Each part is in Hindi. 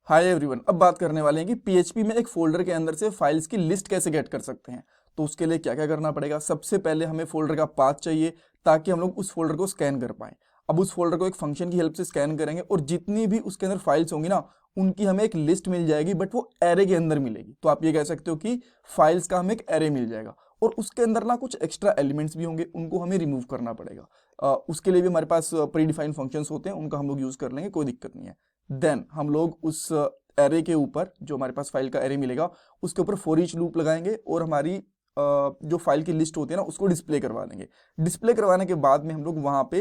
हाय एवरीवन, अब बात करने वाले हैं कि पीएचपी में एक फोल्डर के अंदर से फाइल्स की लिस्ट कैसे गेट कर सकते हैं। तो उसके लिए क्या क्या करना पड़ेगा। सबसे पहले हमें फोल्डर का पाथ चाहिए ताकि हम लोग उस फोल्डर को स्कैन कर पाएं। अब उस फोल्डर को एक फंक्शन की हेल्प से स्कैन करेंगे और जितनी भी उसके अंदर फाइल्स होंगी ना, उनकी हमें एक लिस्ट मिल जाएगी, बट वो एरे के अंदर मिलेगी। तो आप ये कह सकते हो कि फाइल्स का हमें एक एरे मिल जाएगा और उसके अंदर ना कुछ एक्स्ट्रा एलिमेंट्स भी होंगे, उनको हमें रिमूव करना पड़ेगा। उसके लिए भी हमारे पास प्री डिफाइंड फंक्शंस होते हैं, उनका हम लोग यूज कर लेंगे, कोई दिक्कत नहीं है। देन हम लोग उस एरे के ऊपर जो हमारे पास फाइल का एरे मिलेगा उसके ऊपर फॉर ईच लूप लगाएंगे और हमारी जो फाइल की लिस्ट होती है ना उसको डिस्प्ले करवा देंगे। डिस्प्ले करवाने के बाद में हम लोग वहां पे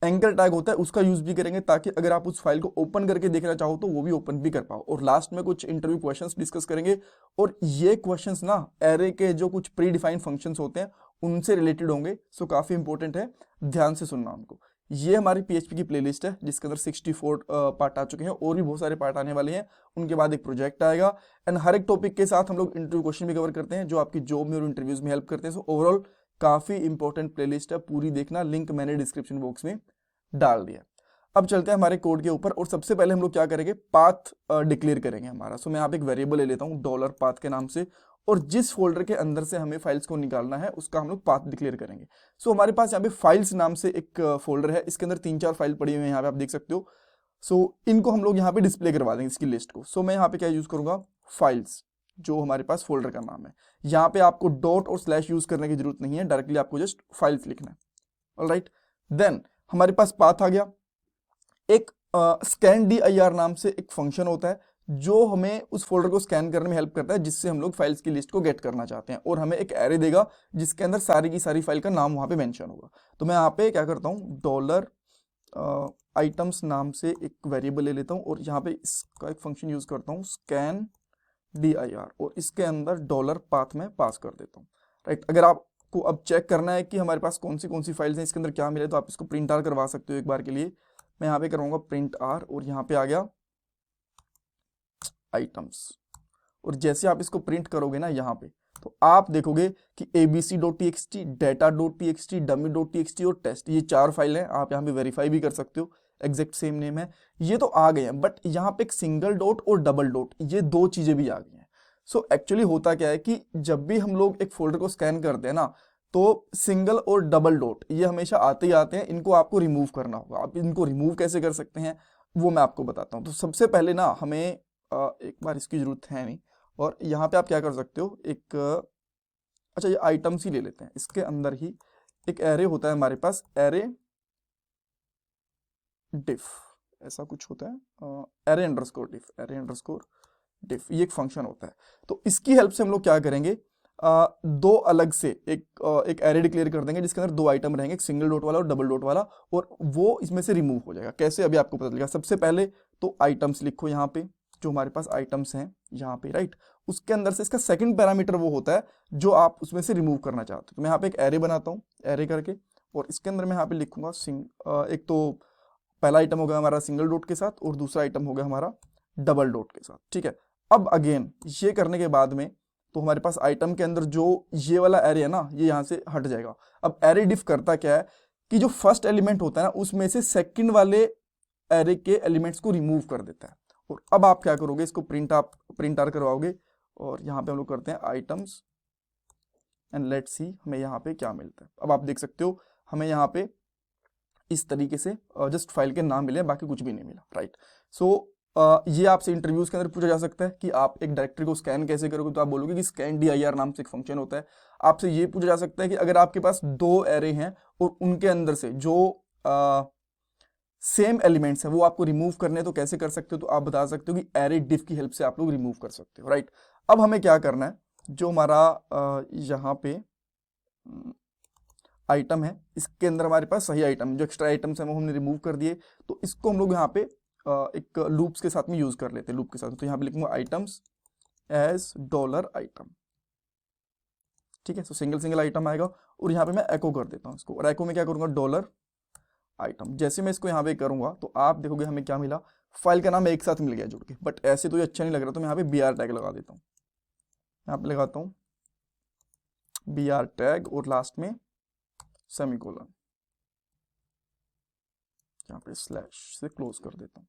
एंकर टैग होता है उसका यूज भी करेंगे, ताकि अगर आप उस फाइल को ओपन करके देखना चाहो तो वो भी ओपन भी कर पाओ। और लास्ट में कुछ इंटरव्यू क्वेश्चंस डिस्कस करेंगे और ये क्वेश्चंस ना एरे के जो कुछ प्री डिफाइंड फंक्शंस होते हैं उनसे रिलेटेड होंगे। सो काफी इंपॉर्टेंट है, ध्यान से सुनना उनको। ये हमारी पीएचपी की प्लेलिस्ट है जिसके अंदर 64 पार्ट आ चुके हैं और भी बहुत सारे पार्ट आने वाले हैं। उनके बाद एक प्रोजेक्ट आएगा एंड हर एक टॉपिक के साथ हम लोग इंटरव्यू क्वेश्चन भी कवर करते हैं जो आपकी जॉब में और इंटरव्यूज में हेल्प करते हैं। सो ओवरऑल काफी इंपॉर्टेंट प्लेलिस्ट है, पूरी देखना, लिंक मैंने डिस्क्रिप्शन बॉक्स में डाल दिया। अब चलते हैं हमारे कोड के ऊपर और सबसे पहले हम लोग क्या करेंगे, पाथ डिक्लेयर करेंगे हमारा। सो मैं यहाँ पे एक वेरिएबल ले लेता हूँ डॉलर पाथ के नाम से, और जिस फोल्डर के अंदर से हमें फाइल्स को निकालना है उसका हम लोग पाथ डिक्लेयर करेंगे। सो हमारे पास यहाँ पे फाइल्स नाम से एक फोल्डर है, इसके अंदर 3-4 फाइल पड़ी हुई है, यहाँ पे आप देख सकते हो। सो इनको हम लोग यहाँ पे डिस्प्ले करवा देंगे इसकी लिस्ट को। सो मैं यहाँ पे क्या यूज करूंगा, फाइल्स, जो हमारे पास फोल्डर का नाम है। यहाँ पे आपको डॉट और स्लैश यूज करने की जरूरत नहीं है, डायरेक्टली आपको जस्ट फाइल्स लिखना है। ऑलराइट, देन हमारे पास पाथ आ गया। एक स्कैन डी आई आर नाम से एक फंक्शन होता है जो हमें उस फोल्डर को स्कैन करने में हेल्प करता है, जिससे हम लोग फाइल्स की लिस्ट को गेट करना चाहते हैं, और हमें एक एरे देगा जिसके अंदर सारी की सारी फाइल का नाम वहां पे मेंशन होगा। तो मैं यहाँ पे क्या करता हूँ, डॉलर आइटम्स नाम से एक वेरिएबल ले लेता हूँ और यहाँ पे इसका एक फंक्शन यूज करता हूँ स्कैन डी आई आर, और इसके अंदर डॉलर पाथ में पास कर देता हूँ। राइट, अगर आपको अब चेक करना है कि हमारे पास कौन सी फाइल्स हैं, इसके अंदर क्या मिले, तो आप इसको प्रिंट आर करवा सकते हो एक बार के लिए। मैं यहाँ पे करूँगा प्रिंट आर और यहाँ पे आ गया आइटम्स। और जैसे आप इसको प्रिंट करोगे ना यहाँ पे, तो आप देखोगे कि abc.txt, data.txt, dummy.txt और टेस्ट, ये 4 फाइल हैं। आप यहाँ पे वेरीफाई भी कर सकते हो, एग्जैक्ट सेम नेम है, ये तो आ गए हैं। बट यहाँ पे एक सिंगल डॉट और डबल डॉट, ये 2 चीजें भी आ गई हैं। सो एक्चुअली होता क्या है कि जब भी हम लोग एक फोल्डर को स्कैन करते हैं ना, तो सिंगल और डबल डॉट ये हमेशा आते ही आते हैं, इनको आपको रिमूव करना होगा। आप इनको रिमूव कैसे कर सकते हैं वो मैं आपको बताता हूँ। तो सबसे पहले ना हमें एक बार इसकी जरूरत है नहीं, और यहाँ पे आप क्या कर सकते हो, एक अच्छा ये आइटम्स ही ले लेते हैं। इसके अंदर ही एक एरे होता है हमारे पास, एरे डिफ ऐसा कुछ होता है, एरे अंडरस्कोर डिफ, एरे अंडरस्कोर डिफ, ये एक फंक्शन होता है। तो इसकी हेल्प से हम लोग क्या करेंगे, दो अलग से एक एरे डिक्लेयर कर देंगे जिसके अंदर 2 आइटम रहेंगे, एक सिंगल डॉट वाला और डबल डॉट वाला, और वो इसमें से रिमूव हो जाएगा। कैसे, अभी आपको पता चलेगा। सबसे पहले तो आइटम्स लिखो यहाँ पे, जो हमारे पास आइटम्स हैं यहाँ पे, राइट। उसके अंदर से इसका सेकंड पैरामीटर वो होता है जो आप उसमें से रिमूव करना चाहते हो। तो मैं यहाँ पे एक एरे बनाता हूँ, एरे करके, और इसके अंदर मैं यहाँ पे लिखूंगा एक तो पहला आइटम होगा हमारा सिंगल डॉट के साथ और दूसरा आइटम होगा हमारा डबल डॉट के साथ, ठीक है। अब अगेन ये करने के बाद में तो हमारे पास आइटम के अंदर जो ये वाला एरे है ना, ये यहाँ से हट जाएगा। अब एरे डिफ करता क्या है कि जो फर्स्ट एलिमेंट होता है ना, उसमें से सेकंड वाले एरे के एलिमेंट्स को रिमूव कर देता है। और अब आप क्या करोगे, इसको प्रिंट आर करवाओगे, और यहाँ पे हम लोग करते हैं आइटम्स एंड लेट्स सी हमें यहाँ पे क्या मिलता है। अब आप देख सकते हो हमें यहाँ पे इस तरीके से जस्ट फाइल के नाम मिले, बाकी कुछ भी नहीं मिला, राइट। सो ये आपसे इंटरव्यूज के अंदर पूछा जा सकता है कि आप एक डायरेक्टरी को स्कैन कैसे करोगे, तो आप बोलोगे कि स्कैन डी आई आर नाम से एक फंक्शन होता है। आपसे ये पूछा जा सकता है कि अगर आपके पास 2 एरे हैं और उनके अंदर से जो सेम एलिमेंट्स है वो आपको रिमूव करने हैं, तो कैसे कर सकते हो, तो आप बता सकते हो कि एरे डिफ की हेल्प से आप लोग रिमूव कर सकते हो, राइट। अब हमें क्या करना है, जो हमारा यहाँ पे आइटम है, इसके अंदर हमारे पास सही आइटम, जो एक्स्ट्रा आइटम्स हैं वो हमने रिमूव कर दिए, तो इसको हम लोग यहाँ पे एक लूप्स के साथ में यूज कर लेते हैं, लूप के साथ। तो यहाँ पे लिखूंगा आइटम्स एज डॉलर आइटम, ठीक है। सो सिंगल आइटम आएगा और यहाँ पे मैं एको कर देता हूँ इसको, और एको में क्या करूंगा, डॉलर आइटम। जैसे मैं इसको यहाँ पे करूंगा तो आप देखोगे हमें क्या मिला, फाइल का नाम एक साथ मिल गया जुड़ के। बट ऐसे तो ये अच्छा नहीं लग रहा, तो मैं यहाँ पे बी आर टैग लगा देता हूँ। यहाँ पे लगाता हूँ बी आर टैग और लास्ट में सेमीकोलन, यहाँ पे स्लैश से क्लोज कर देता हूँ।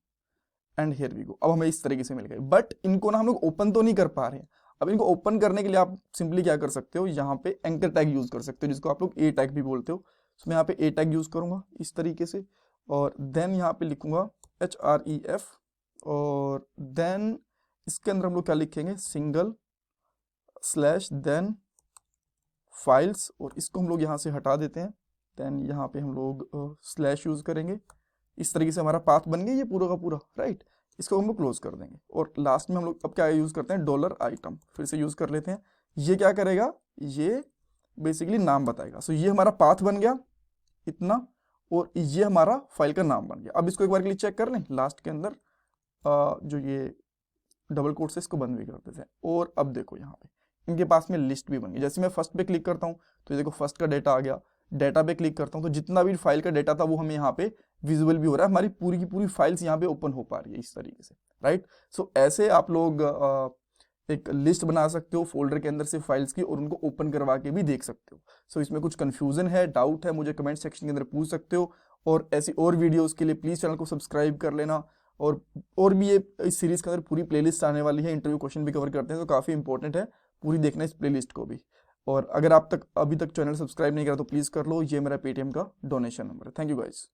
And here we go. अब हमें इस तरीके से मिल गए, बट इनको ना हम लोग ओपन तो नहीं कर पा रहे हैं। अब इनको ओपन करने के लिए आप सिंपली क्या कर सकते हो, यहाँ पे एंकर टैग यूज कर सकते हो, जिसको आप लोग ए टैग भी बोलते हो। तो मैं यहाँ पे ए टैग यूज करूंगा इस तरीके से, और देन यहाँ पे लिखूंगा href, और देन इसके अंदर हम लोग क्या लिखेंगे, सिंगल स्लैश देन फाइल्स, और इसको हम लोग यहाँ से हटा देते हैं। देन यहाँ पे हम लोग स्लैश यूज करेंगे। इस तरीके से हमारा पाथ बन गया ये पूरा का पूरा, राइट। इसको हम लोग क्लोज कर देंगे, और लास्ट में हम लोग अब क्या यूज करते हैं, डॉलर आइटम फिर से यूज कर लेते हैं। ये क्या करेगा, ये बेसिकली नाम बताएगा। सो ये हमारा पाथ बन गया इतना, और ये हमारा फाइल का नाम बन गया। अब इसको एक बार के लिए चेक कर लें, लास्ट के अंदर जो ये डबल कोट से इसको बंद भी कर देते हैं। और अब देखो यहाँ पे इनके पास में लिस्ट भी बन गई। जैसे मैं फर्स्ट पे क्लिक करता हूँ तो देखो फर्स्ट का डेटा आ गया, डेटा पे क्लिक करता हूँ तो जितना भी फाइल का डेटा था वो हमें यहाँ पे विजिबल भी हो रहा है। हमारी पूरी की पूरी फाइल्स यहाँ पे ओपन हो पा रही है इस तरीके से, राइट। सो ऐसे आप लोग एक लिस्ट बना सकते हो फोल्डर के अंदर से फाइल्स की, और उनको ओपन करवा के भी देख सकते हो। सो इसमें कुछ कंफ्यूजन है, डाउट है, मुझे कमेंट सेक्शन के अंदर पूछ सकते हो। और ऐसी और वीडियोस के लिए प्लीज़ चैनल को सब्सक्राइब कर लेना। और भी ये इस सीरीज़ के अंदर पूरी प्लेलिस्ट आने वाली है, इंटरव्यू क्वेश्चन भी कवर करते हैं, तो काफ़ी इंपॉर्टेंट है, पूरी देखना इस प्लेलिस्ट को भी। और अगर आप अभी तक चैनल सब्सक्राइब नहीं करा तो प्लीज़ कर लो, ये मेरा पेटीएम का डोनेशन नंबर है। Thank you guys.